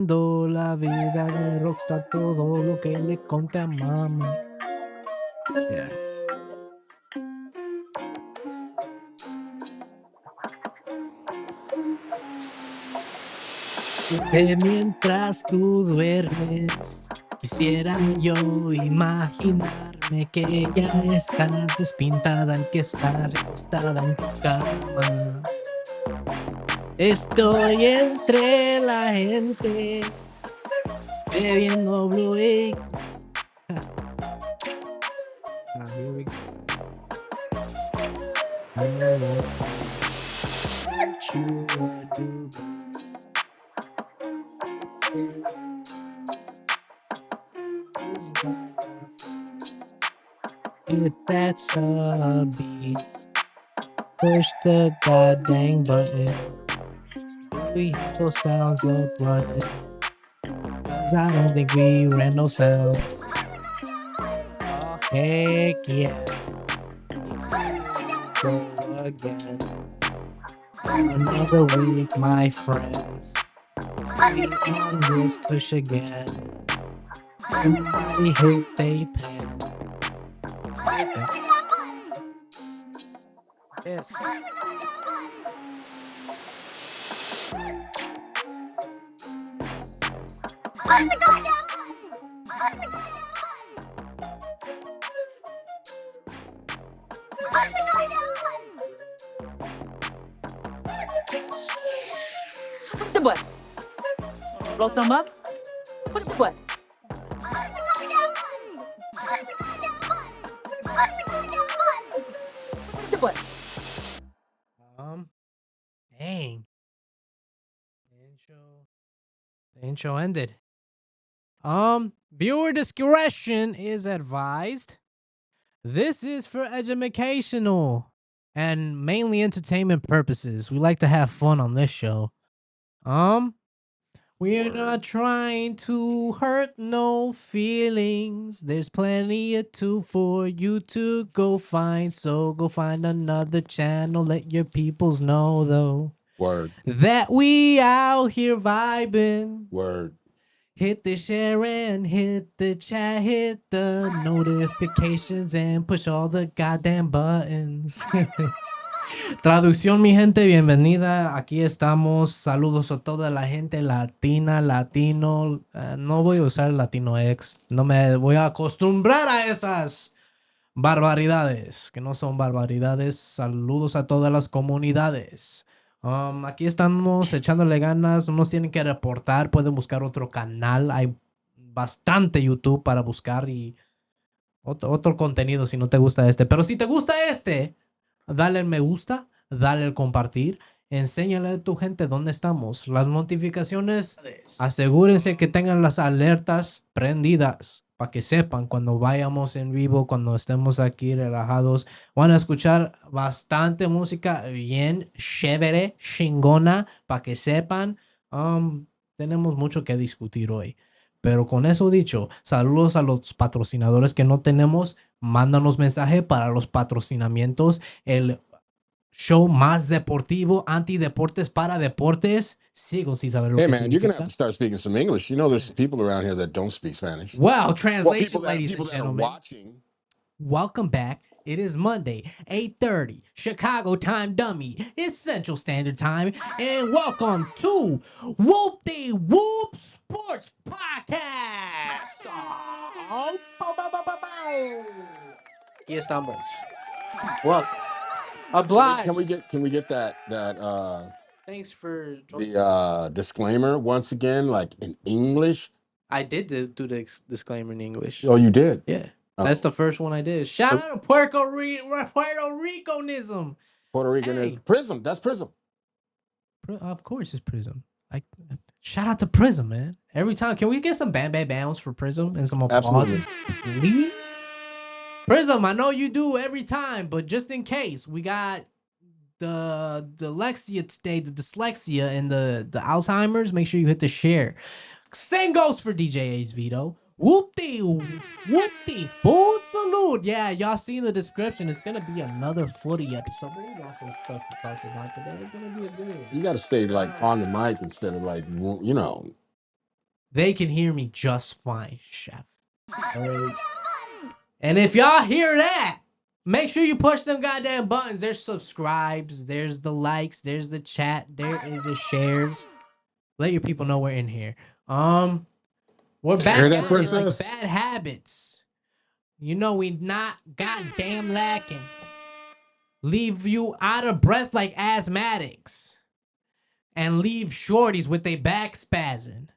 La vida de rockstar, todo lo que le conté a mami. Yeah. Que mientras tú duermes, quisiera yo imaginarme que ya estás despintada y que estás recostada en tu cama. Estoy entre la gente bebiendo Blue Here we go. I know what you would do. Hit that subbeat. Push the goddamn button. We hear those sounds of running. Cause I don't think we ran no sounds. Oh, heck yeah. Go again. Another week, my friends. We on this push again. Somebody hit they pen. Yes. Push the button. Blow some up. Push the button. Push the button. Dang. The intro ended. Viewer discretion is advised. This is for educational and mainly entertainment purposes. We like to have fun on this show. We're not trying to hurt no feelings. There's plenty of two for you to go find. So go find another channel. Let your peoples know though. Word. That we out here vibing. Word. Hit the share and hit the chat, hit the notifications and push all the goddamn buttons. Traducción, mi gente, bienvenida. Aquí estamos. Saludos a toda la gente latina, latino. No voy a usar latino ex. No me voy a acostumbrar a esas barbaridades, que no son barbaridades. Saludos a todas las comunidades. Aquí estamos echándole ganas. No nos tienen que reportar. Pueden buscar otro canal. Hay bastante YouTube para buscar y otro contenido si no te gusta este. Pero si te gusta este, dale el me gusta, dale el compartir. Enséñale a tu gente dónde estamos. Las notificaciones, asegúrense que tengan las alertas prendidas para que sepan cuando vayamos en vivo, cuando estemos aquí relajados. Van a escuchar bastante música bien chévere, chingona, para que sepan. Tenemos mucho que discutir hoy. Pero con eso dicho, saludos a los patrocinadores que no tenemos. Mándanos mensaje para los patrocinamientos. El show más deportivo, antideportes para deportes. Sigo sin saber lo Hey que man, you're significa. gonna have to start speaking some English. You know, there's some people around here that don't speak Spanish. Well, translation, people ladies and that are gentlemen. watching. Welcome back. It is Monday, 8:30, Chicago time dummy. It's Central Standard Time. And welcome to Whoop the Whoop Sports Podcast. Oh, bow, bow, bow, bow, bow. Aquí estamos. Welcome. Obliged. Can we get that Thanks for the disclaimer once again, like in English? I did do the disclaimer in English. Oh, you did? Yeah. Oh. That's the first one I did. Shout out to Puerto Riconism. Puerto Rican Hey. is Prism. That's Prism. Of course it's Prism. Shout out to Prism, man. Every time. Can we get some bam bam bounce for Prism and some applause? Please? Prism, I know you do every time, but just in case, we got the dyslexia today, the dyslexia and the Alzheimer's. Make sure you hit the share. Same goes for DJ Ace Vito. Whoop-dee, food salute. Yeah, y'all see in the description. It's going to be another footy episode. We got some stuff to talk about today. It's going to be a good one. You got to stay like on the mic instead of like, you know. they can hear me just fine, chef. All right. And if y'all hear that, make sure you push them goddamn buttons. There's subscribes, there's the likes, there's the chat, there is the shares. Let your people know we're in here. We're back Hear at that, it like princess? bad habits. You know we not goddamn lacking. Leave you out of breath like asthmatics. And leave shorties with their back spazzing.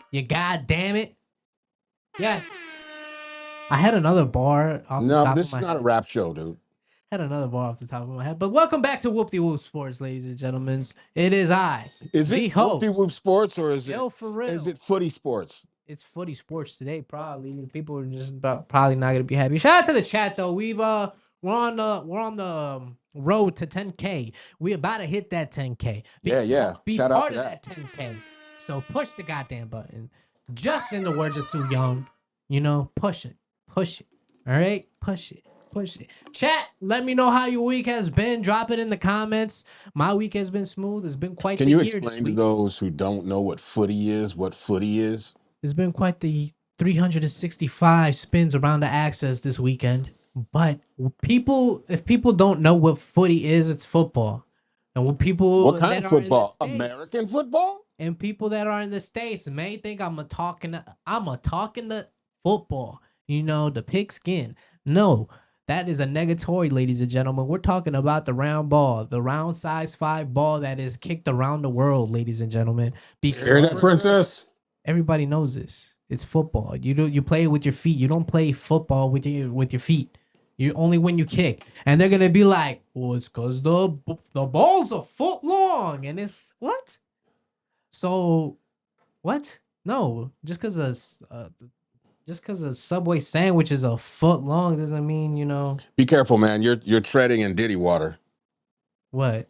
You goddamn it. Yes. I had another bar off the No, top this of my is not head. a rap show, dude. Had another bar off the top of my head. But welcome back to Whoop-de-Whoop Sports, ladies and gentlemen. It is I, Is the it host. Whoop-de-Whoop Sports or is Yo, for real. it footy sports? It's footy sports today, probably. People are just probably not gonna be happy. Shout out to the chat though. We're on the road to 10K. We about to hit that 10K. Be Shout out part to of that. that 10K. So push the goddamn button. Just in the words of Sue Young, push it. All right, push it. Chat, let me know how your week has been. Drop it in the comments. My week has been smooth. It's been quite Can the you year this explain to week. those who don't know what footy is? It's been quite the 365 spins around the axis this weekend. But if people don't know what footy is, it's football. And when people What kind that of are in the football? States, American football? and people that are in the States may think I'm a talking the football, the pigskin. No, that is a negatory, ladies and gentlemen. We're talking about the round ball, the round size 5 ball that is kicked around the world, ladies and gentlemen. Hear that, princess? Everybody knows this. It's football. You play it with your feet. You don't play football with your feet. You only when you kick. And they're gonna be like, well, it's cause the ball's a foot long. And it's what? So what? No, just cause a Subway sandwich is a foot long doesn't mean. Be careful, man. You're treading in Diddy water. What?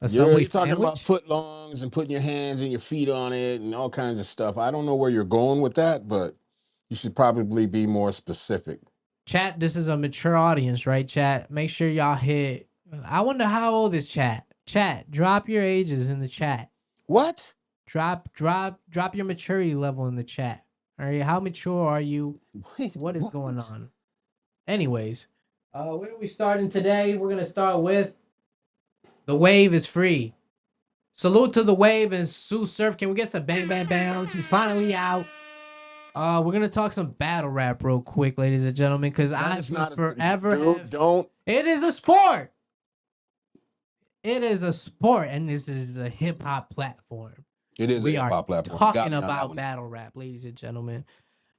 A You're Subway talking about sandwich? foot longs and putting your hands and your feet on it and all kinds of stuff. I don't know where you're going with that, but you should probably be more specific. Chat, this is a mature audience, right? Chat, make sure y'all hit. I wonder how old is chat. Chat, drop your ages in the chat. What? Drop your maturity level in the chat. All right, how mature are you? What is going on? Anyways, where are we starting today? We're gonna start with the wave is free. Salute to the wave and Sue Surf. Can we get some bang bang bangs? He's finally out. We're gonna talk some battle rap real quick, ladies and gentlemen, because I forever don't. It is a sport. It is a sport, and this is a hip hop platform. It is We a are hip-hop platform. talking about battle rap, ladies and gentlemen.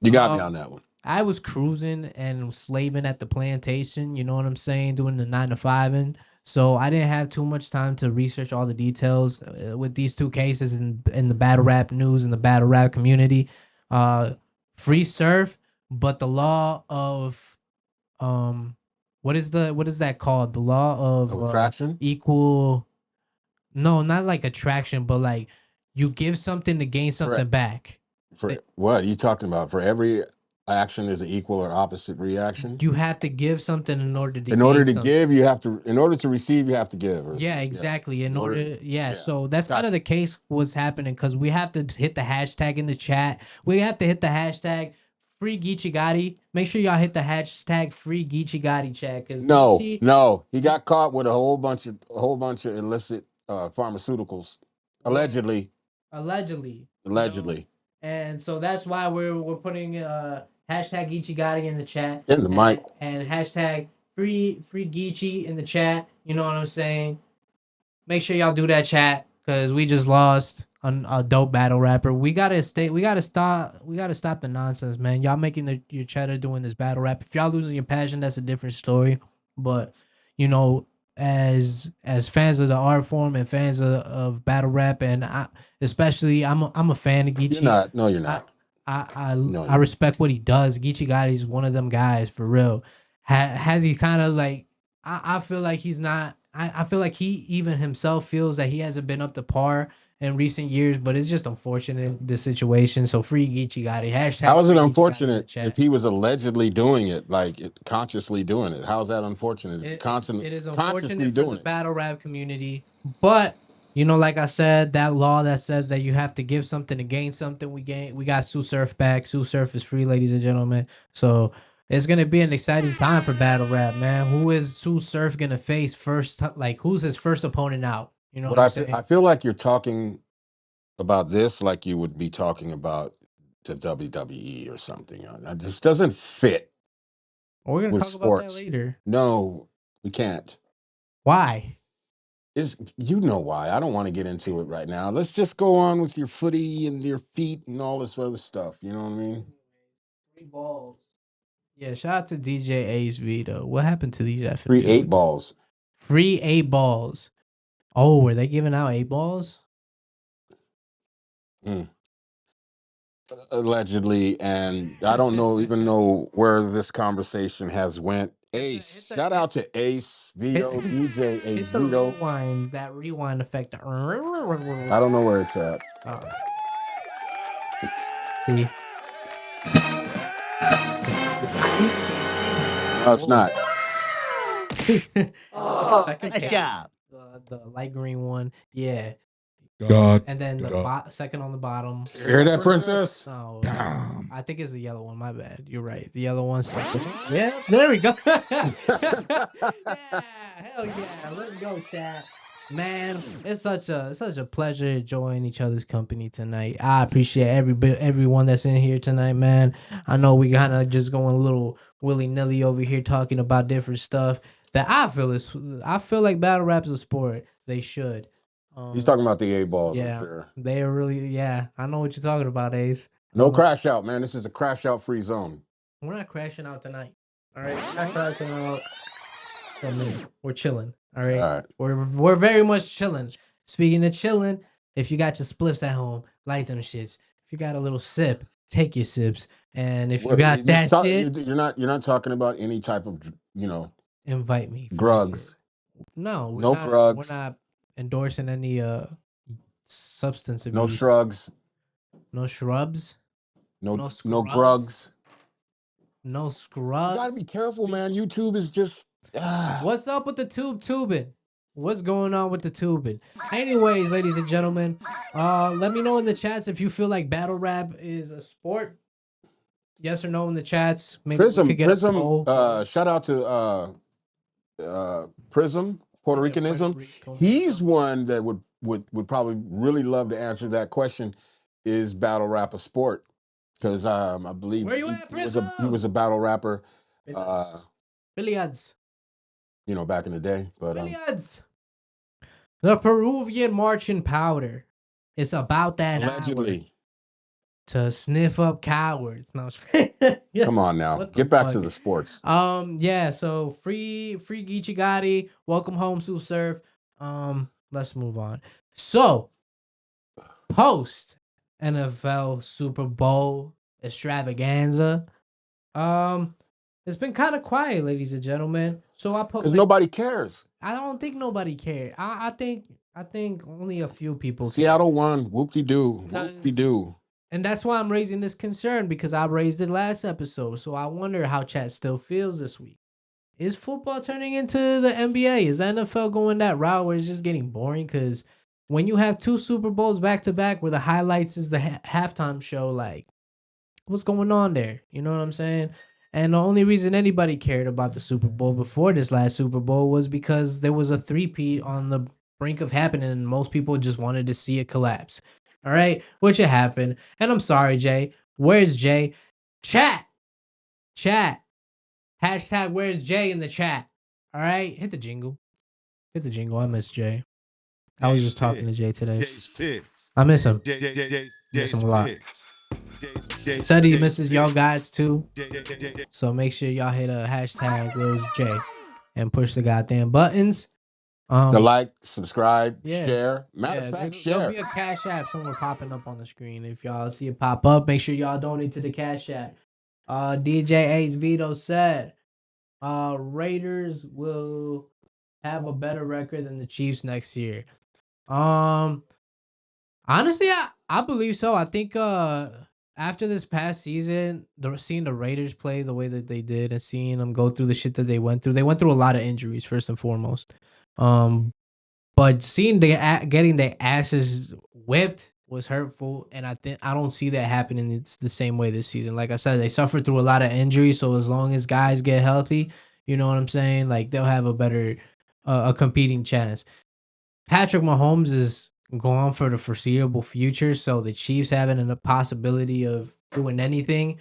You got me on that one. I was cruising and slaving at the plantation. You know what I'm saying? Doing the 9 to 5, and so I didn't have too much time to research all the details with these two cases in the battle rap news and the battle rap community. Free surf, but the law of what is that called? The law of attraction? Equal. No, not like attraction, but like you give something to gain something back. For what are you talking about? For every action, there's an equal or opposite reaction. You have to give something in order to. In order to give, you have to. In order to receive, you have to give. Yeah, exactly. In order. So that's kind of the case. What's happening because we have to hit the hashtag in the chat. We have to hit the hashtag free Geechee Gotti. Make sure y'all hit the hashtag free Geechee Gotti chat. Cause no, he got caught with a whole bunch of illicit pharmaceuticals, allegedly. And so that's why we're putting hashtag Geechee Gotti in the chat. In the mic. And hashtag free Geechee in the chat. You know what I'm saying? Make sure y'all do that, chat, because we just lost a dope battle rapper. We gotta stop the nonsense, man. Y'all making your cheddar doing this battle rap. If y'all losing your passion, that's a different story. But as fans of the art form and fans of battle rap, and I'm a fan of Geechee. You're not. I respect what he does. Geechee Gotti's one of them guys for real. Has he kind of like? I feel like he's not. I feel like he even himself feels that he hasn't been up to par in recent years, but it's just unfortunate the situation. So free Geechee Gotti. Hashtag. How is it unfortunate if he was allegedly doing it, consciously doing it? How is that unfortunate? It is unfortunate for the battle rap community, but You know, like I said, that law that says that you have to give something to gain something. We got Sue Surf back. Sue Surf is free, ladies and gentlemen. So it's gonna be an exciting time for battle rap, man. Who is Sue Surf gonna face first? Like, who's his first opponent out? You know what I'm saying? I feel like you're talking about this like you would be talking about the WWE or something. That just doesn't fit We're gonna with talk about that sports. later. No, we can't. Why? You know why? I don't want to get into it right now. Let's just go on with your footy and your feet and all this other stuff. You know what I mean? 3 balls. Yeah, shout out to DJ Ace Vito. What happened to these effing Free 8 dudes? balls. Free 8 balls. Oh, were they giving out 8 balls? Allegedly, and I don't even know where this conversation has went. Ace, shout out to Ace Vito, DJ Ace Hit the Vito. rewind, that rewind effect. I don't know where it's at. See? No, it's not. Nice job. The light green one, yeah. God. And then the second on the bottom. You hear that, princess? No, I think it's the yellow one. My bad. You're right. The yellow one. Yeah, there we go. Yeah, hell yeah. Let's go, chat. Man, it's such a pleasure enjoying each other's company tonight. I appreciate everyone that's in here tonight, man. I know we kind of just going a little willy-nilly over here talking about different stuff that I feel like battle rap is a sport. They should. He's talking about the 8 balls. Yeah, I'm sure. they are really. Yeah, I know what you're talking about, Ace. No crash out, man. This is a crash out free zone. We're not crashing out tonight. All right, we're not crashing out. We're chilling. All right, All right. We're very much chilling. Speaking of chilling, if you got your spliffs at home, light them shits. If you got a little sip, take your sips. And if you got that shit, you're not talking about any type of invite me. Drugs. No, No drugs. We're not endorsing any substance abuse. No shrugs. No shrubs. No scrubs. grugs. No scrubs. You gotta be careful, man. YouTube is just. What's up with the tubing? What's going on with the tubing? Anyways, ladies and gentlemen, let me know in the chats if you feel like battle rap is a sport. Yes or no in the chats. Maybe Prism. we could get a poll. Shout out to Prism, Puerto Ricanism. He's one that would probably really love to answer that question. Is battle rap a sport? Because I believe Where you at, Prism? he was a battle rapper. Billiards. Back in the day. But Billiards. The Peruvian marching powder. It's about that allegedly hour to sniff up cowards. No, yeah. Come on now, get back to the sports. Yeah. So free Geechee Gotti. Welcome home, Sue Surf. Let's move on. So post NFL Super Bowl extravaganza. It's been kind of quiet, ladies and gentlemen. So I because nobody cares. I don't think nobody cared. I think only a few people. Seattle won. Whoop-de-doo. And that's why I'm raising this concern, because I raised it last episode. So I wonder how chat still feels this week. Is football turning into the NBA? Is the NFL going that route where it's just getting boring? Because when you have 2 Super Bowls back to back where the highlights is the halftime show, like, what's going on there? You know what I'm saying? And the only reason anybody cared about the Super Bowl before this last Super Bowl was because there was a three-peat on the brink of happening, and most people just wanted to see it collapse. All right? Which it happened. And I'm sorry, Jay. Where's Jay? Chat. Hashtag where's Jay in the chat. All right? Hit the jingle. I miss Jay. I was just talking to Jay today. I miss him. Miss him a lot. Said he misses y'all guys too. So make sure y'all hit a hashtag where's Jay and push the goddamn buttons. To like, subscribe, share. Matter of fact, share. There'll be a Cash App somewhere popping up on the screen. If y'all see it pop up, make sure y'all donate to the Cash App. DJ Ace Vito said Raiders will have a better record than the Chiefs next year. Honestly, I believe so. I think after this past season, seeing the Raiders play the way that they did and seeing them go through the shit that they went through a lot of injuries, first and foremost. But seeing getting their asses whipped was hurtful, and I don't see that happening the same way this season. Like I said, they suffered through a lot of injuries, so as long as guys get healthy, you know what I'm saying? Like they'll have a better a competing chance. Patrick Mahomes is gone for the foreseeable future, so the Chiefs having a possibility of doing anything.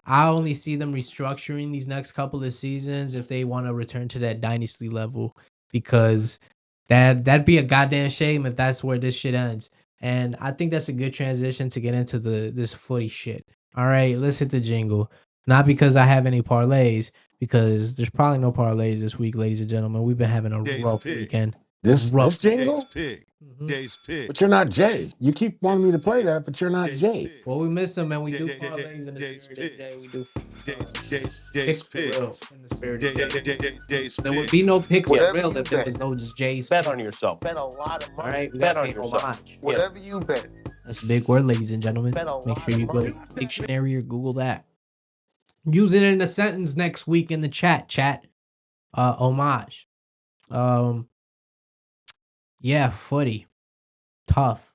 I only see them restructuring these next couple of seasons if they want to return to that dynasty level, because that'd be a goddamn shame if that's where this shit ends. And I think that's a good transition to get into this footy shit. All right, let's hit the jingle. Not because I have any parlays, because there's probably no parlays this week, ladies and gentlemen. We've been having a rough weekend. This jingle? Jay's pick. But you're not Jay. You keep wanting me to play that, but you're not Jay. Well, we miss him, and we do parlays in the spirit of Jay. We do picks for real in the spirit of Jay. There would be no picks for real if there was no just Jay's. Bet on yourself. Bet a lot of money. All right, we bet got on yourself. Whatever you bet. That's a big word, ladies and gentlemen. Make sure you go to dictionary or Google that. Use it in a sentence next week in the chat. Homage. Yeah, footy. Tough.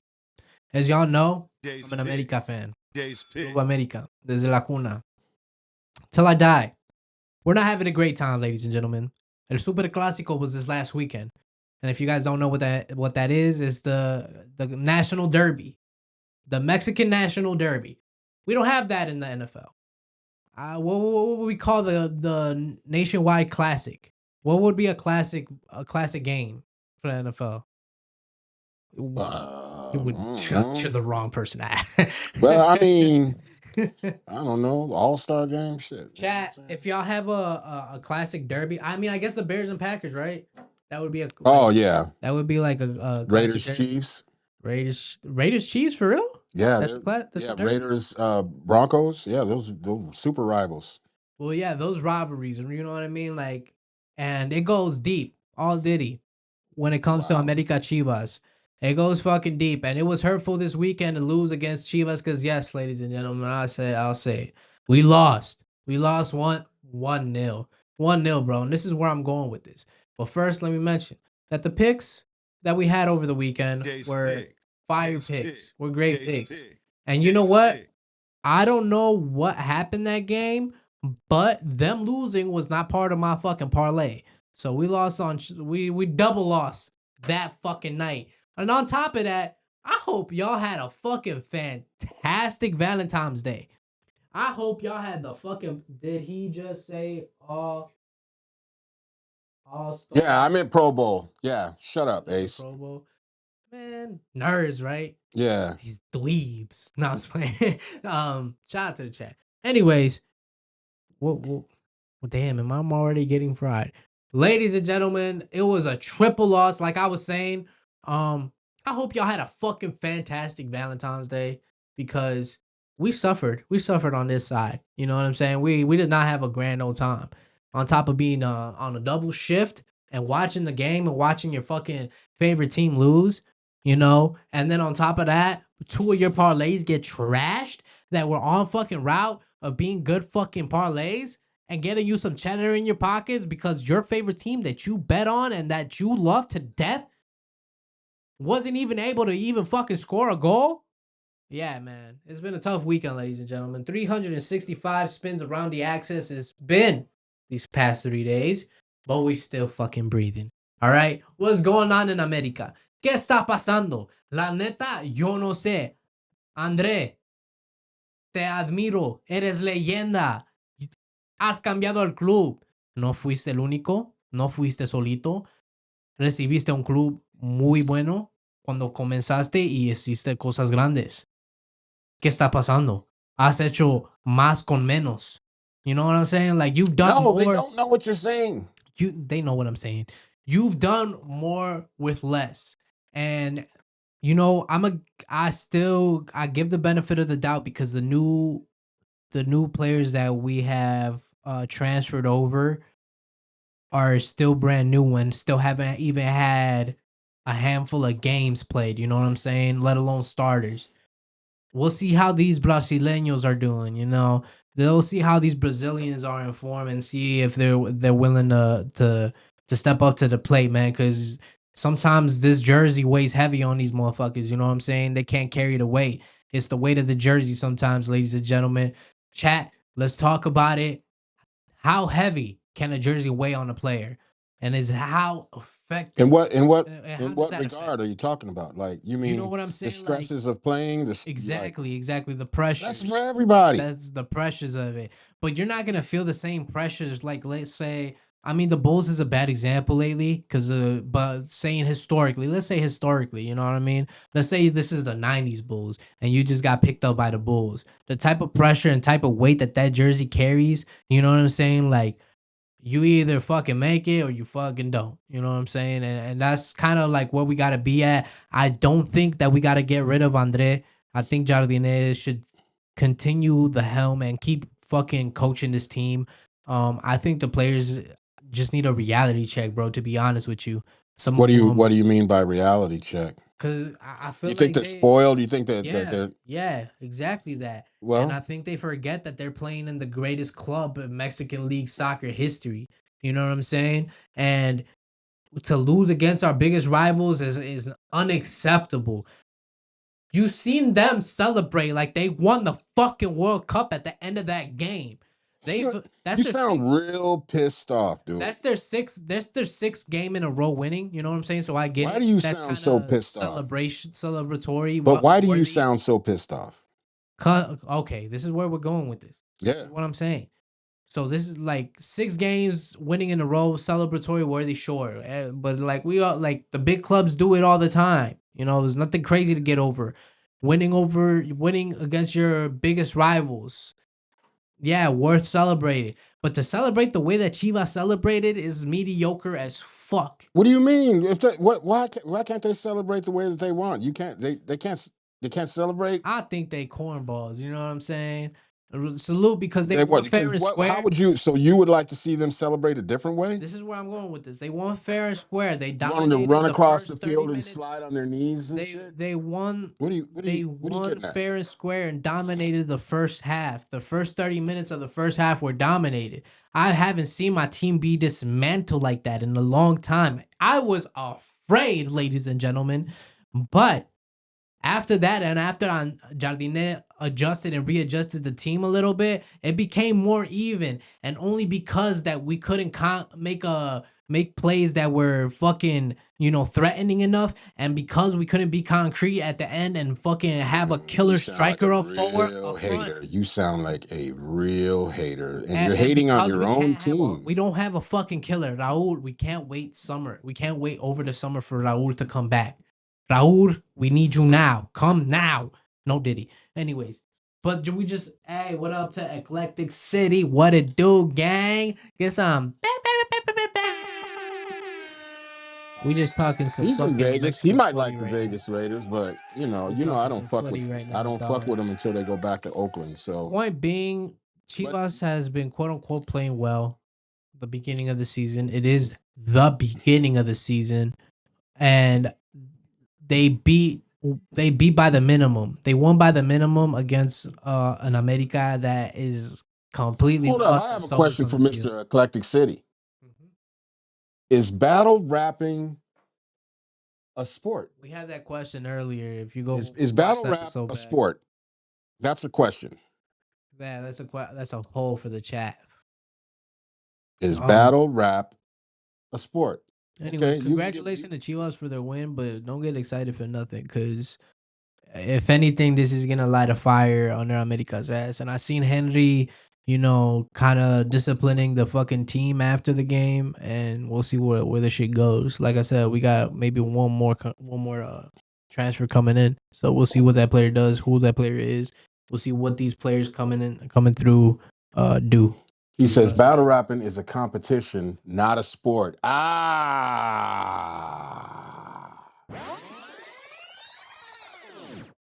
As y'all know, I'm an America fan. Club America. Desde la cuna. Till I die. We're not having a great time, ladies and gentlemen. El Super Clásico was this last weekend. And if you guys don't know what that is the National Derby. The Mexican National Derby. We don't have that in the NFL. What would we call the Nationwide Classic? What would be a classic game for the NFL? You would you're the wrong person to ask. Well, I mean, I don't know, All-Star game shit. Chat, if y'all have a classic derby, I mean, I guess the Bears and Packers, right? That would be yeah. That would be like a Raiders Chiefs. Raiders Chiefs for real? Yeah, that's Raiders Broncos. Yeah, those super rivals. Well, yeah, those rivalries, you know what I mean? Like, and it goes deep, all Diddy, when it comes to America Chivas. It goes fucking deep, and it was hurtful this weekend to lose against Chivas because, yes, ladies and gentlemen, I'll say it. We lost. We lost 1-0. 1-0, bro, and this is where I'm going with this. But first, let me mention that the picks that we had over the weekend were fire picks. Were great picks. And you know what? I don't know what happened that game, but them losing was not part of my fucking parlay. So we lost we double lost that fucking night. And on top of that, I hope y'all had a fucking fantastic Valentine's Day. I hope y'all had the fucking, did he just say all star? Yeah, I meant Pro Bowl. Yeah, shut up, Ace. Pro Bowl. Man, nerds, right? Yeah. These dweebs. No, I was playing. Shout out to the chat. Anyways, well, damn, I'm already getting fried. Ladies and gentlemen, it was a triple loss. Like I was saying, I hope y'all had a fucking fantastic Valentine's Day because we suffered. We suffered on this side. You know what I'm saying? We did not have a grand old time. On top of being on a double shift and watching the game and watching your fucking favorite team lose, you know? And then on top of that, 2 of your parlays get trashed that were on fucking route of being good fucking parlays and getting you some cheddar in your pockets because your favorite team that you bet on and that you love to death wasn't even able to even fucking score a goal? Yeah, man. It's been a tough weekend, ladies and gentlemen. 365 spins around the axis has been these past 3 days, but we still fucking breathing. All right? What's going on in America? ¿Qué está pasando? La neta, yo no sé. André, te admiro. Eres leyenda. Has cambiado el club. No fuiste el único. No fuiste solito. Recibiste un club muy bueno cuando comenzaste y hiciste cosas grandes. ¿Qué está pasando? Has hecho más con menos. You know what I'm saying? Like you've done more. No, they don't know what you're saying. They know what I'm saying. You've done more with less. And you know, I give the benefit of the doubt because the new players that we have transferred over are still brand new and still haven't even had a handful of games played, you know what I'm saying? Let alone starters. We'll see how these Brasileños are doing, you know. They'll see how these Brazilians are in form and see if they're willing to step up to the plate, man, cuz sometimes this jersey weighs heavy on these motherfuckers. You know what I'm saying? They can't carry the weight. It's the weight of the jersey sometimes, ladies and gentlemen. Chat, let's talk about it. How heavy can a jersey weigh on a player? And is how effective? In what how does that regard affect? are you talking about? Like, you You know mean what I'm the saying? Like, stresses of playing? exactly, exactly. The That's for pressures. everybody. That's the pressures of it. But you're not gonna feel the same pressures. Like, let's say, I mean, the Bulls is a bad example lately, because but saying historically, let's say historically, you know what I mean? Let's say this is the '90s Bulls, and you just got picked up by the Bulls. The type of pressure and type of weight that jersey carries, you know what I'm saying? Like, you either fucking make it or you fucking don't. You know what I'm saying? And that's kind of like where we gotta be at. I don't think that we gotta get rid of Andre. I think Jardine should continue the helm and keep fucking coaching this team. I think the players just need a reality check, bro. To be honest with you, some What of do you them, What do you mean by reality check? because I feel You think like they're spoiled? You think that yeah, they're yeah, exactly that. And I well? think they forget that they're playing in the greatest club in Mexican League soccer history. You know what I'm saying? And to lose against our biggest rivals is unacceptable. You seen them celebrate like they won the fucking World Cup at the end of that game. They've that's You their sixth, sound real pissed off, dude. that's their sixth game in a row winning. You know what I'm saying? So I get Why do it. you That's sound kind so of pissed off? celebratory, But why do you worthy. sound so pissed off? Okay, this is where we're going with this. This Yeah. is what I'm saying. So this is like 6 games winning in a row, celebratory worthy, sure. But like we all like the big clubs do it all the time. You know, there's nothing crazy to get over. Winning against your biggest rivals. Yeah, worth celebrating. But to celebrate the way that Chivas celebrated is mediocre as fuck. What do you mean? If they, why can't they celebrate the way that they want? You can't. They can't celebrate. I think they cornballs, you know what I'm saying? Salute because they They won what? fair and What? How square. would you? So you would like to see them celebrate a different way? This is where I'm going with this. They won fair and square. They You want them to dominated run the across the first 30 field and minutes. slide on their knees and shit? They won What are you won getting at? fair and square and dominated the first half. The first 30 minutes of the first half were dominated. I haven't seen my team be dismantled like that in a long time. I was afraid, ladies and gentlemen. But after that, and after Jardine adjusted and readjusted the team a little bit, it became more even. And only because that we couldn't make plays that were fucking, threatening enough, and because we couldn't be concrete at the end and fucking have a killer You sound like a striker up forward, real up front. hater. You sound like a real hater, and you're And hating on because your own we team. don't have a fucking killer, Raul. We can't wait summer. We can't wait over the summer for Raul to come back. Raul, we need you now. Come now. No Diddy. Anyways, but we just, hey, what up to Eclectic City? What it do, gang? Get some. We just talking some He's in fucking Vegas. He Mexican might footy like the right now. Vegas Raiders, but We I talking don't some fuck with footy right I now, don't fuck dog. with them until they go back to Oakland. So, Point being, but Chivas has been quote unquote playing well the beginning of the season. It is the beginning of the season, and they beat by the minimum. They won by the minimum against an America that is completely hold up. I lost and have a soulless question on for the field. Mr. Eclectic City. Is battle rapping a sport? We had that question earlier. If you go Is watch battle that rap episode a back, sport? That's a question. yeah, that's a poll for the chat. Is battle rap a sport? Anyways, Okay, you can give congratulations to Chivas for their win, but don't get excited for nothing, because if anything, this is gonna light a fire under America's ass. And I seen Henry, kind of disciplining the fucking team after the game, and we'll see where the shit goes. Like I said, we got maybe one more transfer coming in, so we'll see what that player does, who that player is. We'll see what these players coming through do. He says battle rapping is a competition, not a sport.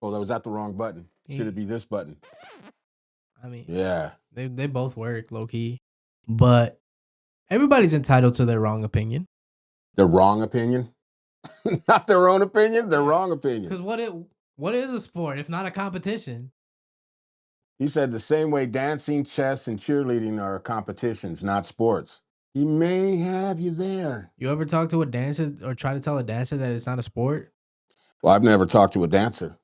Oh, that was at the wrong button. Should it be this button? I mean, yeah, they both work low key, but everybody's entitled to their wrong opinion. The wrong opinion, not their own opinion. Their wrong opinion. Because what is a sport if not a competition? He said the same way dancing, chess, and cheerleading are competitions, not sports. He may have you there. You ever talk to a dancer or try to tell a dancer that it's not a sport? Well, I've never talked to a dancer.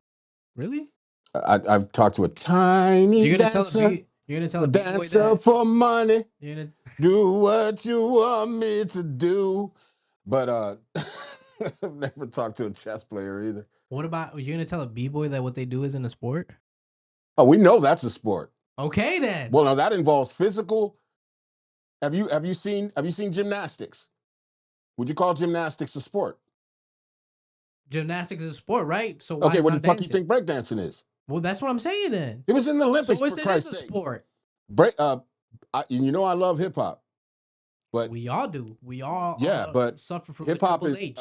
Really? I've talked to a tiny You're gonna dancer. you're gonna tell A a B-boy dancer that for money. you're gonna Do what you want me to do. But I've never talked to a chess player either. What about you're gonna tell a B-boy that what they do isn't a sport? Oh, we know that's a sport. Okay then. Well, no, that involves physical. Have you seen gymnastics? Would you call gymnastics a sport? Gymnastics is a sport, right? So why Okay, it's what the not fuck dancing? you think breakdancing is? Well, that's what I'm saying then. It was in the Olympics, So for it Christ's is a sake. sport. You know I love hip hop, but We all do. We all but suffer from hip the hop Triple is H.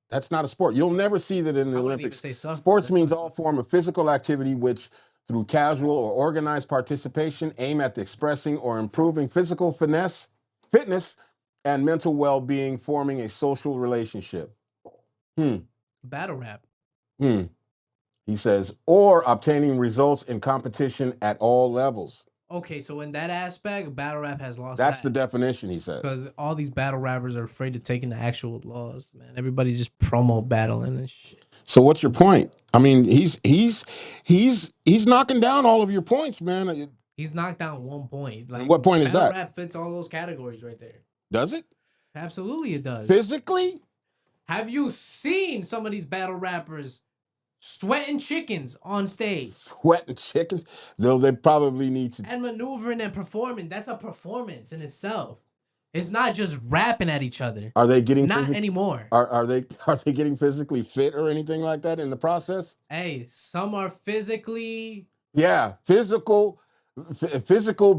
that's not a sport. You'll never see that in the I wouldn't even Olympics. say suffer. Sports That's means not all suffer. form of physical activity which, through casual or organized participation, aim at expressing or improving physical fitness, and mental well-being, forming a social relationship. Battle rap. He says, or obtaining results in competition at all levels. Okay, so in that aspect, battle rap has lost. That's the definition, he says. Because all these battle rappers are afraid to take in the actual laws, man. Everybody's just promo battling and shit. So what's your point? I mean, he's knocking down all of your points, man. He's knocked down 1 point. Like, and what point is that? Battle rap fits all those categories right there. Does it? Absolutely, it does. Physically? Have you seen some of these battle rappers sweating chickens on stage? Sweating chickens? Though they probably need to. And maneuvering and performing. That's a performance in itself. It's not just rapping at each other. Are they getting not anymore? Are they getting physically fit or anything like that in the process? Hey, some are physically. Yeah, physical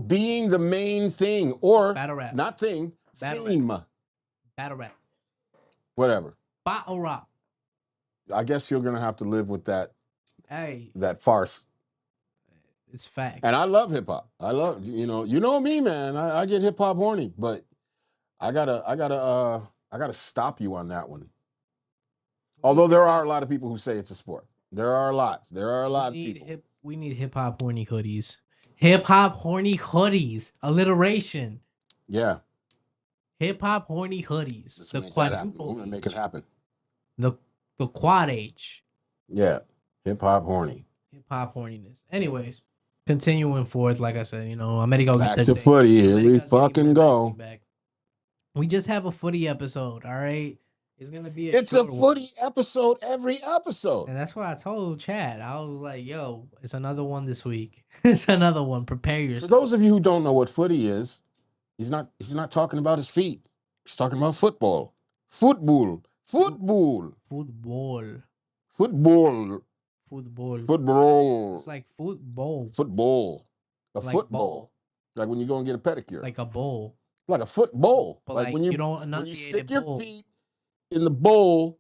being the main thing, or battle rap. Not thing. Battle theme. Rap. Battle rap. Whatever. Battle rap. I guess you're gonna have to live with that. Hey, that farce. It's fact. And I love hip hop. I love you know me, man. I get hip hop horny, but I gotta stop you on that one. Although there are a lot of people who say it's a sport. There are a lot of people. We need hip hop horny hoodies. Hip hop horny hoodies. Alliteration. Yeah. Hip hop horny hoodies. The quadruple. I'm gonna make it happen. The quad H. Yeah. Hip hop horny. Hip hop horniness. Anyways, continuing forth, like I said, America back to footy. Here we fucking go. We just have a footy episode, all right? It's gonna be a footy episode every episode. And that's what I told Chad. I was like, yo, it's another one this week. It's another one. Prepare yourself. For those of you who don't know what footy is, he's not talking about his feet. He's talking about football. Football. It's like football. A football. Like when you go and get a pedicure. Like a bowl. Like a football. But like when you don't enunciate when you stick your feet in the bowl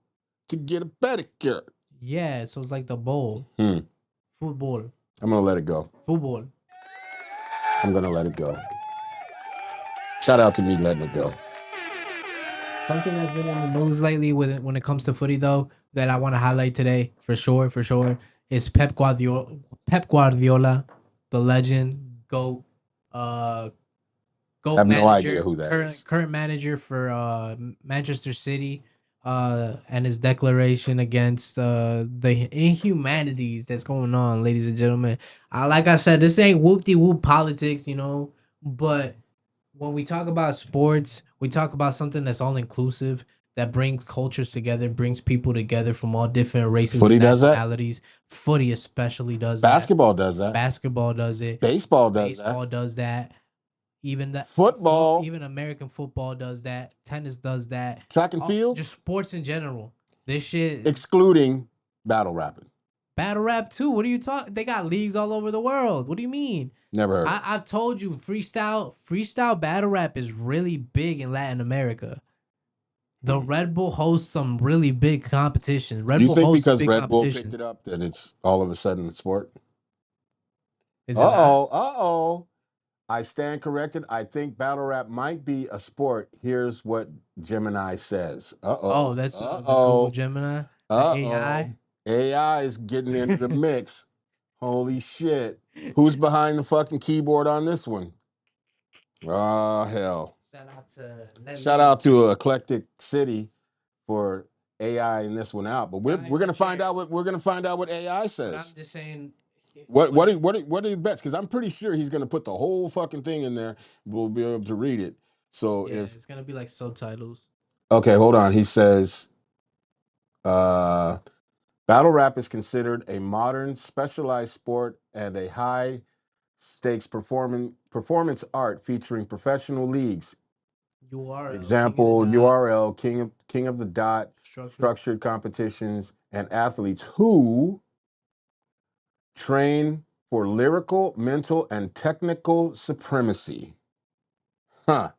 to get a pedicure. Yeah, so it's like the bowl. Football. I'm gonna let it go. Football. I'm gonna let it go. Shout out to me letting it go. Something that's been in the news lately when it comes to footy, though, that I want to highlight today for sure, is Pep Guardiola, the legend, GOAT I have manager, no idea who that is. Current manager for Manchester City, and his declaration against the inhumanities that's going on, ladies and gentlemen. Like I said, this ain't whoop-de-whoop politics, but when we talk about sports, we talk about something that's all inclusive, that brings cultures together, brings people together from all different races and nationalities. Footy especially does that. Basketball does that. Basketball does it. Baseball does that. Even that football, even American football does that. Tennis does that. Track and field, just sports in general. This shit, excluding battle rapping. Battle rap too. What are you talking? They got leagues all over the world. What do you mean? Never heard. I've told you, freestyle battle rap is really big in Latin America. The Red Bull hosts some really big competitions. You think because Red Bull picked it up that it's all of a sudden a sport? Uh-oh. I stand corrected. I think battle rap might be a sport. Here's what Gemini says. Oh, that's the Google Gemini? The AI? AI is getting into the mix. Holy shit. Who's behind the fucking keyboard on this one? Oh, hell. Shout out to Eclectic City for AI in this one out. But we're gonna find out what AI says. But I'm just saying. What are his bets? Because I'm pretty sure he's gonna put the whole fucking thing in there. We'll be able to read it. So if it's gonna be like subtitles. Okay, hold on. He says, battle rap is considered a modern specialized sport and a high stakes performance art featuring professional leagues. URL, Example, URL, King of the Dot, structured competitions, and athletes who train for lyrical, mental, and technical supremacy. Huh.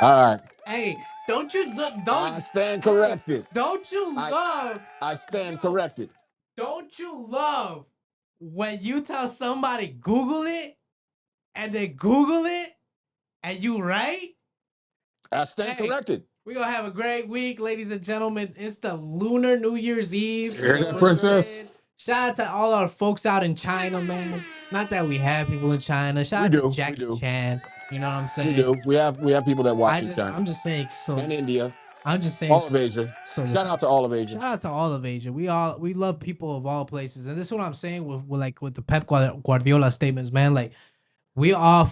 All right. Hey, don't you look? Don't I stand corrected. Don't you love? I stand corrected. Don't you love when you tell somebody Google it and they Google it and you right? I stand corrected. We're gonna have a great week, ladies and gentlemen. It's the Lunar New Year's Eve. Princess. Shout out to all our folks out in China, man. Not that we have people in China. Shout out to Jackie Chan. You know what I'm saying? We do. We have people that watch in China. I'm just saying. So and India. I'm just saying. All of Asia. So shout out to all of Asia. Shout out to all of Asia. We love people of all places, and this is what I'm saying with the Pep Guardiola statements, man. Like we all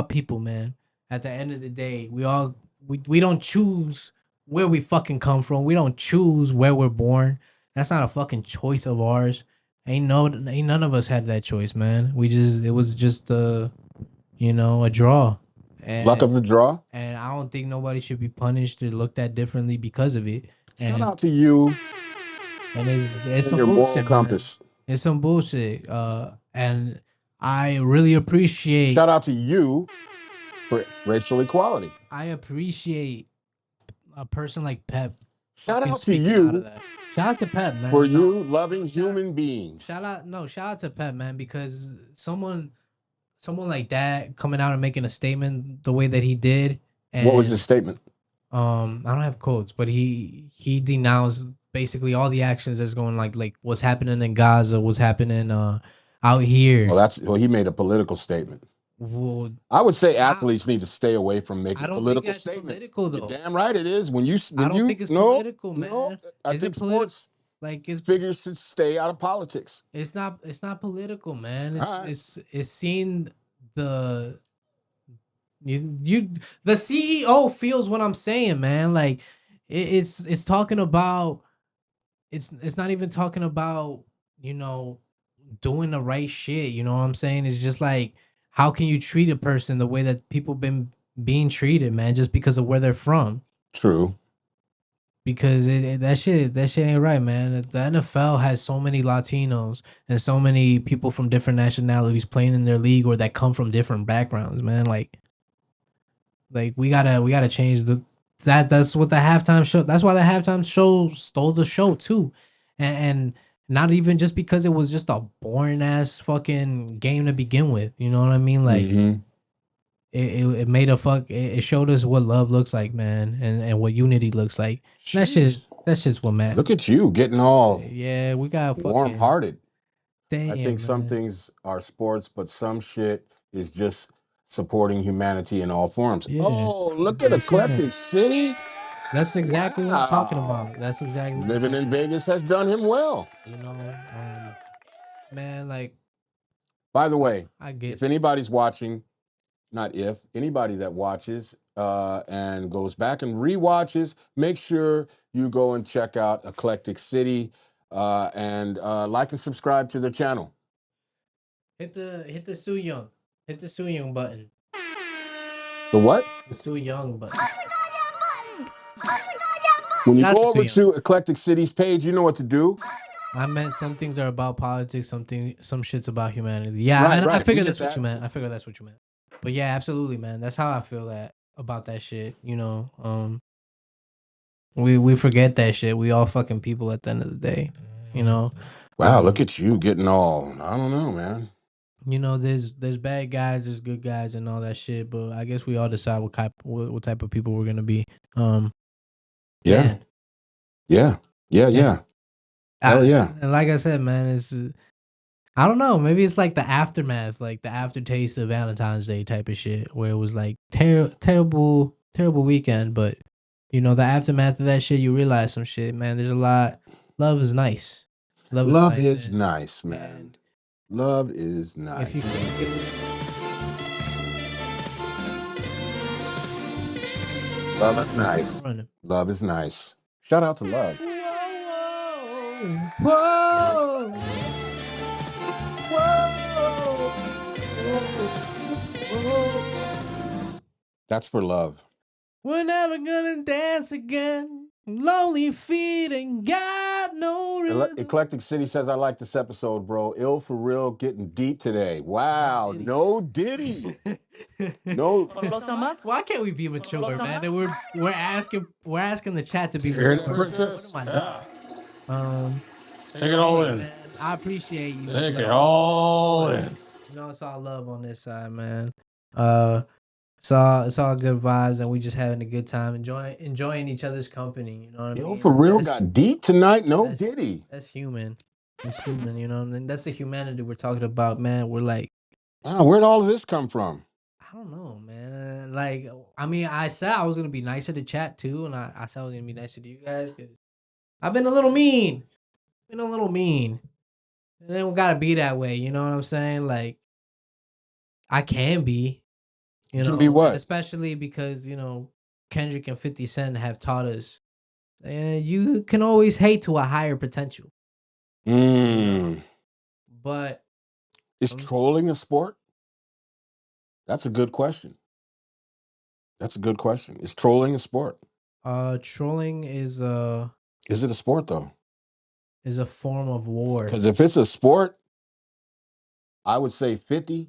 people, man. At the end of the day, we don't choose where we fucking come from. We don't choose where we're born. That's not a fucking choice of ours. Ain't none of us had that choice, man. It was just a draw. And, luck of the draw. And I don't think nobody should be punished or looked at differently because of it. Shout out to you. And it's some bullshit, compass. Man. It's some bullshit. And I really appreciate. Shout out to you for racial equality. I appreciate a person like Pep. Shout out to you. Shout out to Pep, man. For you loving human beings. Shout out to Pep, man, because someone like that coming out and making a statement the way that he did. And, what was his statement? I don't have quotes, but he denounced basically all the actions that's going like what's happening in Gaza, what's happening out here. Well, he made a political statement. Well, I would say athletes need to stay away from making political statements. Political, though. You're damn right it is. I don't think it's political, man. No, I think sports figures should stay out of politics. It's not political, man. It's seeing the the CEO feels what I'm saying, man. Like it's talking about it's not even talking about doing the right shit. You know what I'm saying? It's just like, how can you treat a person the way that people been being treated, man, just because of where they're from? True. Because that shit ain't right, man. The NFL has so many Latinos and so many people from different nationalities playing in their league or that come from different backgrounds, man. Like we gotta change that's what the halftime show. That's why the halftime show stole the show too, and not even just because it was just a boring ass fucking game to begin with. You know what I mean? Like it made it showed us what love looks like, man, and what unity looks like. That's just what matters. Look at you getting all we got warm hearted. Damn, I think some things are sports, but some shit is just supporting humanity in all forms. Yeah. Oh, look at Eclectic City. That's exactly what I'm talking about. That's exactly living in Vegas has done him well. Man, like. By the way, if anybody's watching, anybody that watches and goes back and rewatches, make sure you go and check out Eclectic City and like and subscribe to the channel. Hit the Sue Young. Hit the Sue Young button. The what? The Sue Young button. When you go over to Eclectic City's page, you know what to do. I meant some things are about politics, some shit's about humanity. Yeah, I figured that's what you meant. But yeah, absolutely, man. That's how I feel about that shit. We forget that shit. We all fucking people at the end of the day. Wow, look at you getting all. I don't know, man. There's bad guys, there's good guys, and all that shit. But I guess we all decide what type of people we're gonna be. Yeah. Hell yeah. And like I said, man, I don't know. Maybe it's like the aftermath, like the aftertaste of Valentine's Day type of shit, where it was like terrible weekend, but you know the aftermath of that shit, you realize some shit, man. There's a lot. Love is nice. Love Nice, is nice, man. Love is nice. If you can't get Love is nice. Love is nice. Shout out to Love. Whoa. That's for Love. We're never gonna dance again. Lonely feet and got no rhythm. Eclectic City says, I like this episode, bro. Ill for real, getting deep today. Wow, no Diddy. No. Why can't we be mature, man? And we're asking the chat to be mature. Princess? What am I doing? Take it all in. Man, I appreciate you. Take it all in. You know, it's all love on this side, man. It's all good vibes, and we just having a good time, enjoying each other's company. You know what I mean? Ill for real got deep tonight. No Diddy. That's human. It's human. You know what I mean? That's the humanity we're talking about, man. We're like, where'd all of this come from? I don't know, man. Like, I mean, I said I was gonna be nice to the chat too, and I said I was gonna be nice to you guys because I've been a little mean. And it don't gotta be that way. You know what I'm saying? Like, I can be. You know, be what? Especially because, you know, Kendrick and 50 Cent have taught us you can always hate to a higher potential. But is trolling a sport? That's a good question. Is trolling a sport? Trolling is it a sport though? Is a form of war. Because if it's a sport, I would say 50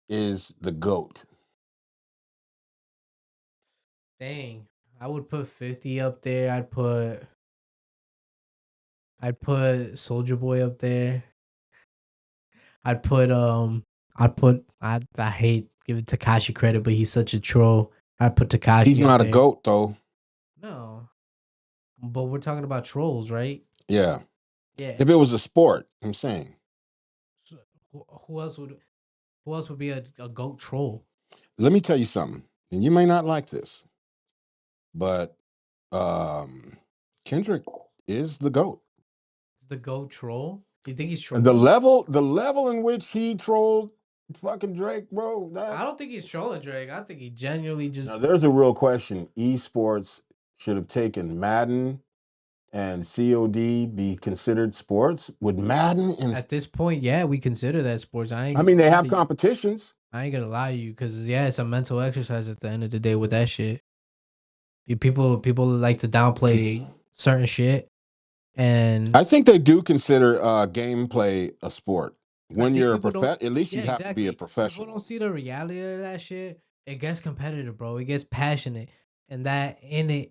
is the GOAT. Dang, I would put 50 up there. I'd put Soulja Boy up there. I hate giving Tekashi credit, but he's such a troll. I'd put Tekashi. He's not a GOAT though. No. But we're talking about trolls, right? Yeah. Yeah. If it was a sport, I'm saying. So, who else would be a GOAT troll? Let me tell you something, and you may not like this, but Kendrick is the GOAT. The GOAT troll? Do you think he's trolling? The level in which he trolled fucking Drake, bro. I don't think he's trolling Drake. I think he genuinely just. Now, there's a real question. Esports should have taken Madden and COD be considered sports. Would Madden at this point, yeah, we consider that sports. I mean, they have competitions. I ain't gonna lie to you, because yeah, it's a mental exercise at the end of the day with that shit. People like to downplay certain shit, and I think they do consider gameplay a sport. When you're a at least you have to be a professional. People don't see the reality of that shit. It gets competitive, bro. It gets passionate, and that in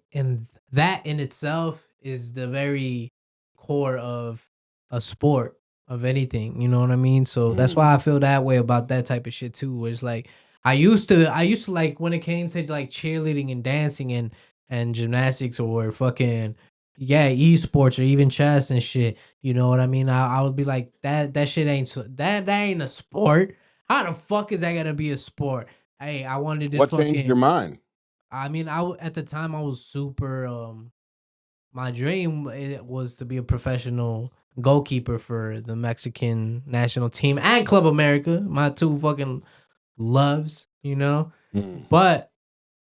itself is the very core of a sport, of anything. You know what I mean? So that's why I feel that way about that type of shit too. Where it's like I used to like when it came to like cheerleading and dancing and gymnastics or fucking esports or even chess and shit. You know what I mean? I would be like that shit that ain't a sport. How the fuck is that gonna be a sport? Hey, I wanted to. What changed your mind? I mean, at the time I was super. My dream was to be a professional goalkeeper for the Mexican national team and Club America, my two fucking loves, you know. But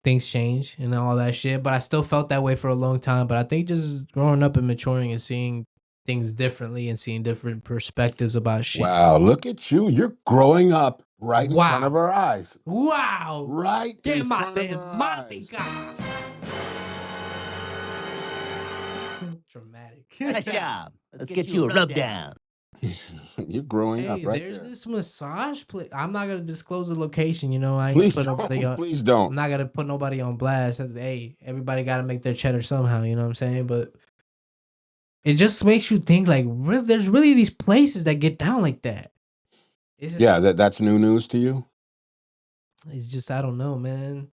things change and all that shit. But I still felt that way for a long time. But I think just growing up and maturing and seeing things differently and seeing different perspectives about shit. Wow, look at you. You're growing up right in front of our eyes. Wow. Right in front of our eyes. Dramatic. Nice job. Let's get you a rub down. You're growing up right there's there. this massage place. I'm not gonna disclose the location. You know, Please don't. I'm not gonna put nobody on blast. Hey, everybody got to make their cheddar somehow. You know what I'm saying? But it just makes you think like, there's really these places that get down like that. That's new news to you. It's just I don't know, man.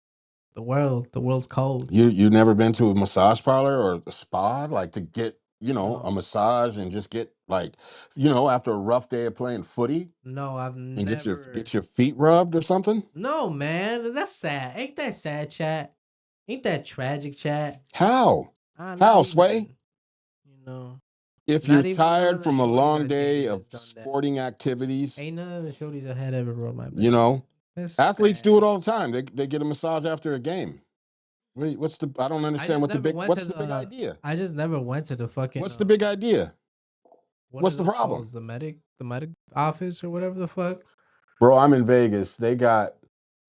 The world's cold. You never been to a massage parlor or a spa like to get you know, No. a massage and just get like, you know, after a rough day of playing footy No, I've and never. get your feet rubbed or something? No, man, that's sad. Ain't that sad, chat? Ain't that tragic, chat? How? Not How, Sway? even. You know, If you're not even none tired of the from a shorties long I day dated of has done that. sporting activities, Ain't none of the shorties I had ever rubbed my back. you know, That's athletes sad. do it all the time. They get a massage after a game. Wait, what's the? I don't understand what the big. What's the big idea? I just never went to the fucking. What's the big idea? What What's are the those problem? called? The medic office or whatever the fuck. Bro, I'm in Vegas. They got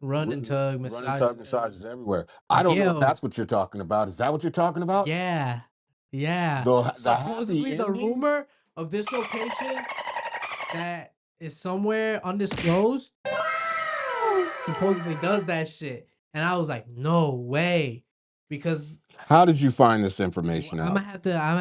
Run and tug massages everywhere. I don't know if Yo. that's what you're talking about. Is that what you're talking about? Yeah, yeah. The happy Supposedly, the ending? rumor of this location that is somewhere undisclosed supposedly does that shit, and I was like, no way, because How did you find this information I'm out? gonna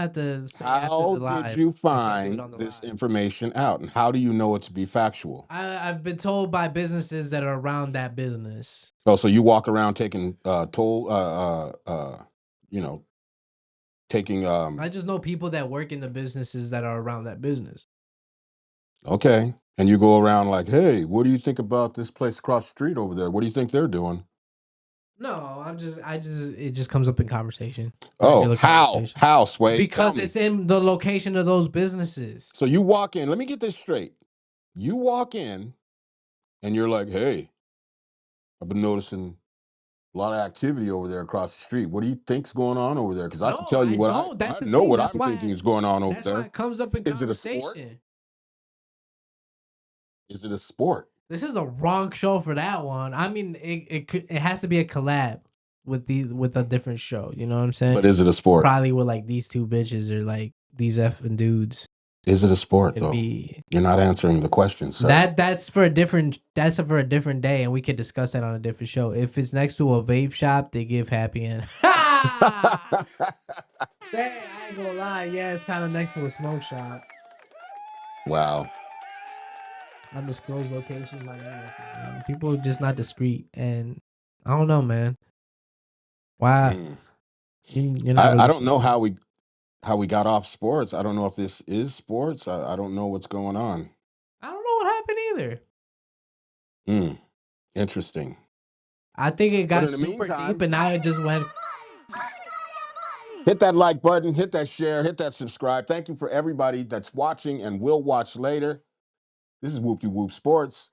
have to say after How the live. did you I can't do it find on the this live. information out, and how do you know it to be factual? I've been told by businesses that are around that business. Oh, so you walk around taking you know, taking I just know people that work in the businesses that are around that business. okay, and you go around like, hey, what do you think about this place across the street over there? What do you think they're doing? No, it just comes up in conversation. Oh, Regular how? conversation. How, Sway? Because it's in the location of those businesses. So you walk in, let me get this straight. You walk in and you're like, hey, I've been noticing a lot of activity over there across the street. What do you think's going on over there? Because I can tell you what I know what I'm thinking is going on over That's there. why it comes up in Is it a sport? conversation. Is it a sport? This is a wrong show for that one. I mean, it has to be a collab with a different show. You know what I'm saying? But is it a sport? Probably with like these two bitches or like these effing dudes. Is it a sport It'd though? be You're not answering the question, sir. that's for a different day, and we could discuss that on a different show. If it's next to a vape shop, they give happy end. Dang, I ain't gonna lie. Yeah, it's kind of next to a smoke shop. Wow. Undisclosed location, like people are just not discreet, and I don't know, man. Why? You're not really I don't know how we got off sports. I don't know if this is sports. I don't know what's going on. I don't know what happened either. Interesting. I think it got in the super meantime, deep, and now it just went. Hit that like button, hit that share, hit that subscribe. Thank you for everybody that's watching and will watch later. This is Whoop De Whoop Sports.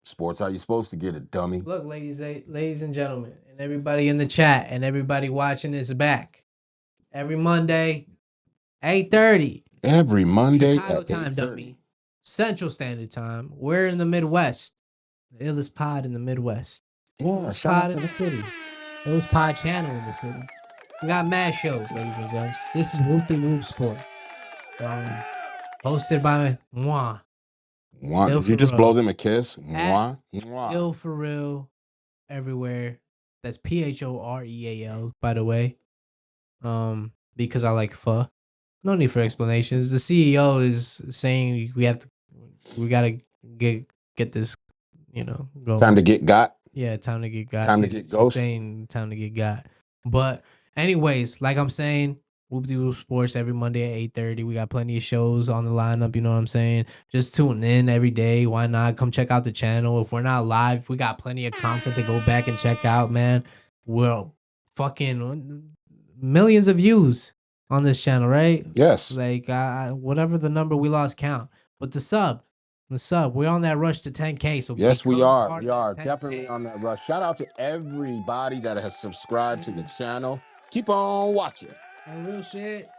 Sports, how you supposed to get it, dummy? Look, ladies and gentlemen, and everybody in the chat, and everybody watching is back. Every Monday, 8:30. Every Monday Chicago at time, 8:30. dummy. Central Standard Time. We're in the Midwest. The illest pod in the Midwest. Illest pod in the city. Illest pod channel in the city. We got mad shows, ladies and gents. This is Whoop De Whoop Sports. Hosted by moi. Did you just blow them a kiss? Moi. Ill for real. Everywhere. That's PHOREAL, by the way. Because I like pho. No need for explanations. The CEO is saying we gotta get this, going. Time to get got. Yeah, time to get got. Time to get ghost. Saying time to get got. But anyways, like I'm saying, Whoop De Whoop Sports every Monday at 8:30. We got plenty of shows on the lineup, you know what I'm saying? Just tune in every day. Why not? Come check out the channel. If we're not live, we got plenty of content to go back and check out, man. We're fucking millions of views on this channel, right? Yes. Like whatever the number, we lost count. But the sub, we're on that rush to 10K. So yes, we are. We are 10K. definitely on that rush. Shout out to everybody that has subscribed to the channel. Keep on watching. And real shit,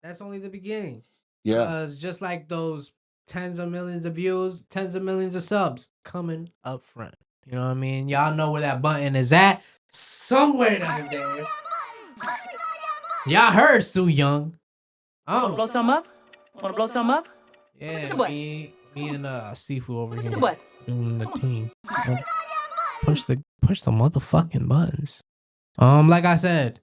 that's only the beginning. Yeah. Because just like those tens of millions of views, tens of millions of subs coming up front. You know what I mean? Y'all know where that button is at. Somewhere down there. Y'all heard Sue Young. Wanna blow some up? Wanna blow some up? Yeah, me and Sifu over here What? doing the team. Push the motherfucking buttons. Like I said,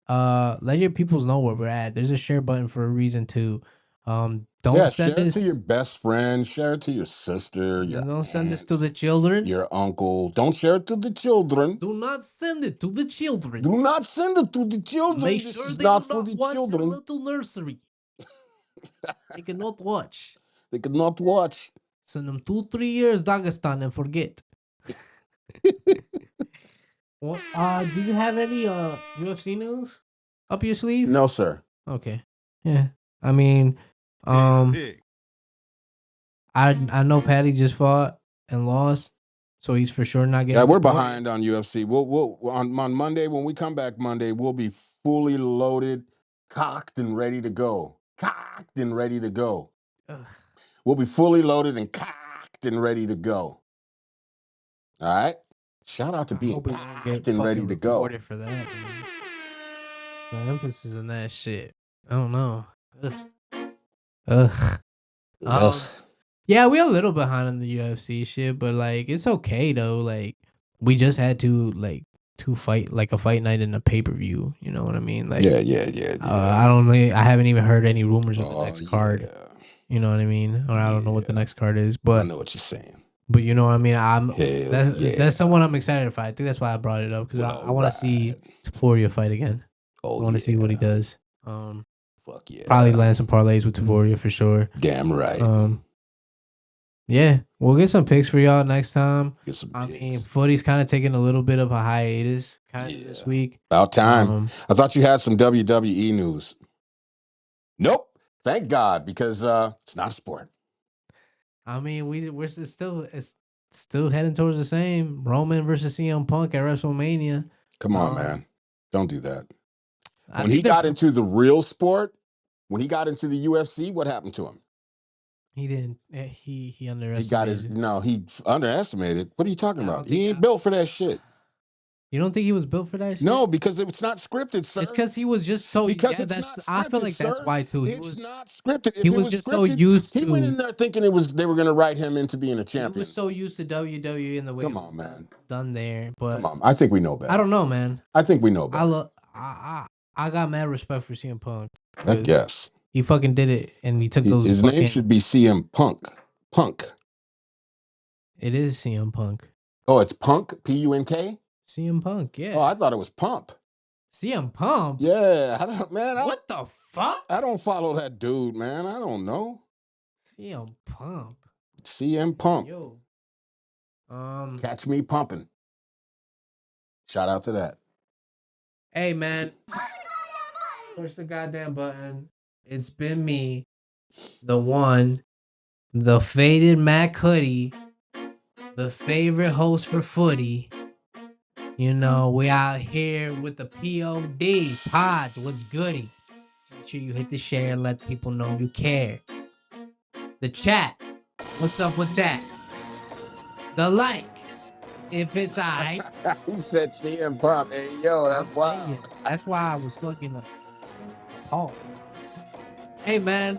let your peoples know where we're at. There's a share button for a reason too. Don't Yeah, send share it this. to your best friend. Share it to your sister. Your Don't send this to aunt, the children. your uncle. Don't share it to the children. Do not send it to the children. Do not send it to the children. Make This sure is they not do for not the watch children. the little nursery. They cannot watch. They cannot watch. Send them 2-3 years Dagestan and forget. Well, do you have any UFC news up your sleeve? No, sir. Okay. Yeah. I mean, I know Patty just fought and lost, so he's for sure not getting. Yeah, we're the point. behind on UFC. We'll on Monday when we come back Monday, we'll be fully loaded, cocked and ready to go. Cocked and ready to go. Ugh. We'll be fully loaded and cocked and ready to go. All right. Shout out to being hope we won't cocked get and ready to go. reported for that. Man. The emphasis on that shit. I don't know. Ugh. Yeah, we're a little behind on the UFC shit, but like it's okay though. Like we just had to fight like a fight night in a pay-per-view. You know what I mean? Like Yeah. I don't know. I haven't even heard any rumors of the next card. Yeah. You know what I mean? Or I don't know what the next card is, but I know what you're saying. But you know what I mean? Hell That's someone I'm excited to fight. I think that's why I brought it up because I want to see Taforia fight again. I want to see what he does. Fuck yeah. Probably land some parlays with Taforia for sure. Damn right. Yeah, we'll get some picks for y'all next time. Get some I picks. mean, footy's kind of taking a little bit of a hiatus this week. About time. I thought you had some WWE news. Nope. Thank God, because it's not a sport. I mean, we're still heading towards the same Roman versus CM Punk at WrestleMania. Come on, man. Don't do that. I When he got into the real sport, when he got into the UFC, what happened to him? He didn't. He underestimated. He got he underestimated. What are you talking about? He ain't built for that shit. You don't think he was built for that shit? No, because it's not scripted, sir. It's because he was just so. Because yeah, it's not scripted, I feel like that's sir. why too. It's not scripted. If He it was just scripted, so used to. He went in there thinking they were going to write him into being a champion. He was so used to WWE and the way. Come on, man. Done there, but come on. I think we know better. I don't know, man. I think we know better. I got mad respect for CM Punk. I guess he fucking did it, and he took those. His name should be CM Punk. Punk. It is CM Punk. Oh, it's Punk. Punk. CM Punk. Yeah. Oh, I thought it was Pump. CM Punk. Yeah, What the fuck? I don't follow that dude, man. I don't know. CM Punk. CM Punk. Yo. Catch me pumping. Shout out to that. Hey, man. Push the goddamn button. It's been me, the one, the faded Mac Hoodie, the favorite host for footy. You know, we out here with the POD, pods, what's goody? Make sure you hit the share, let people know you care. The chat, what's up with that? The like, if it's alright. He said CM Punk. Hey, yo, that's wild. That's why I was fucking appalled. Hey, man.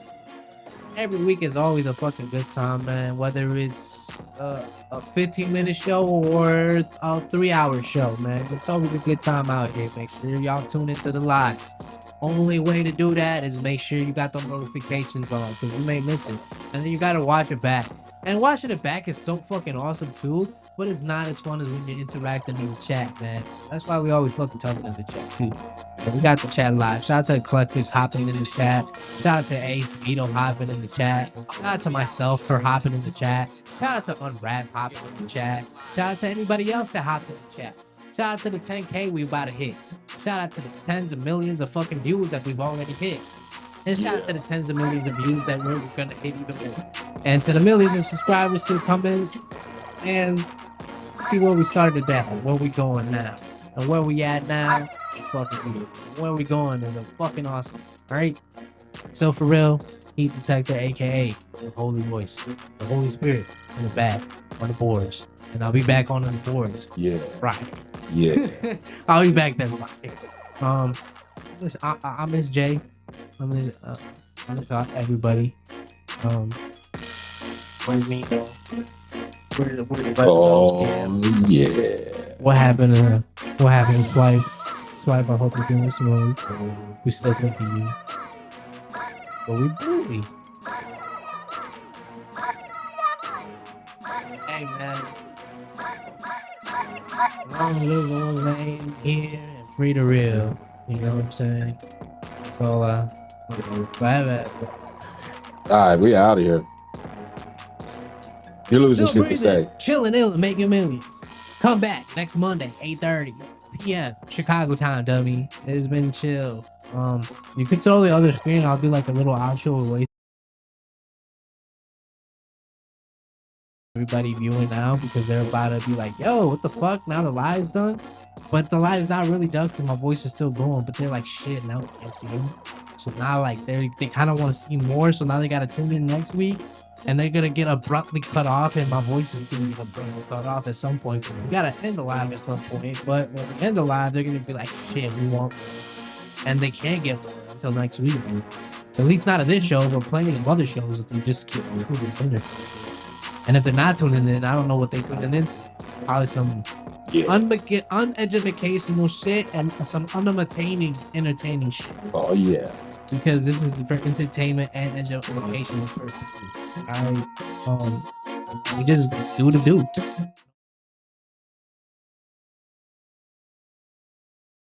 Every week is always a fucking good time, man. Whether it's a 15-minute show or a 3-hour show, man. It's always a good time out here. Make sure y'all tune into the lives. Only way to do that is make sure you got the notifications on, because you may miss it. And then you gotta watch it back. And watching it back is so fucking awesome too, but it's not as fun as when you're interacting in the chat, man. That's why we always fucking talking in the chat too. But we got the chat live. Shout out to Eclectics hopping in the chat. Shout out to Ace Vito hopping in the chat. Shout out to myself for hopping in the chat. Shout out to UNRAP hopping in the chat. Shout out to anybody else that hopped in the chat. Shout out to the 10K we about to hit. Shout out to the tens of millions of fucking views that we've already hit. And shout out to the tens of millions of views that we're gonna hit even more. And to the millions of subscribers still coming. And see where we started at, where we going now. And where we at now, fucking good. Where we going is a fucking awesome. Alright? So for real, Heat Detector, aka the Holy Voice, the Holy Spirit in the back on the boards. And I'll be back on the boards. Yeah. Right. Yeah. I'll be back then. Listen, I miss Jay. I miss everybody. Where's me though? Where the rest of yeah. What happened to Swipe? Swipe, I hope you're doing this one. We still thinking you. But we bougie. Hey man, long live old lane here and free to real. You know what I'm saying? So bye. All right, we out of here. You're losing Still shit to breathing, say. chilling ill and making millions. Come back next Monday, 8:30 p.m. Chicago time, dummy. It's been chill. You can throw the other screen. I'll do like a little outro away. Everybody viewing now because they're about to be like, yo, what the fuck? Now the live's done. But the live's not really done because my voice is still going. But they're like, shit, now we can't see him. So now like they kind of want to see more. So now they gotta tune in next week. And they're gonna get abruptly cut off, and my voice is gonna get abruptly cut off at some point. We gotta end the live at some point, but when we end the live, they're gonna be like, shit, we want more. And they can't get more until next week. At least not at this show, but plenty of other shows if they just keep tuning in. And if they're not tuning in, I don't know what they're tuning into. Probably some uneducational shit and some entertaining shit. Oh yeah. Because this is for entertainment and educational purposes. We just do the do.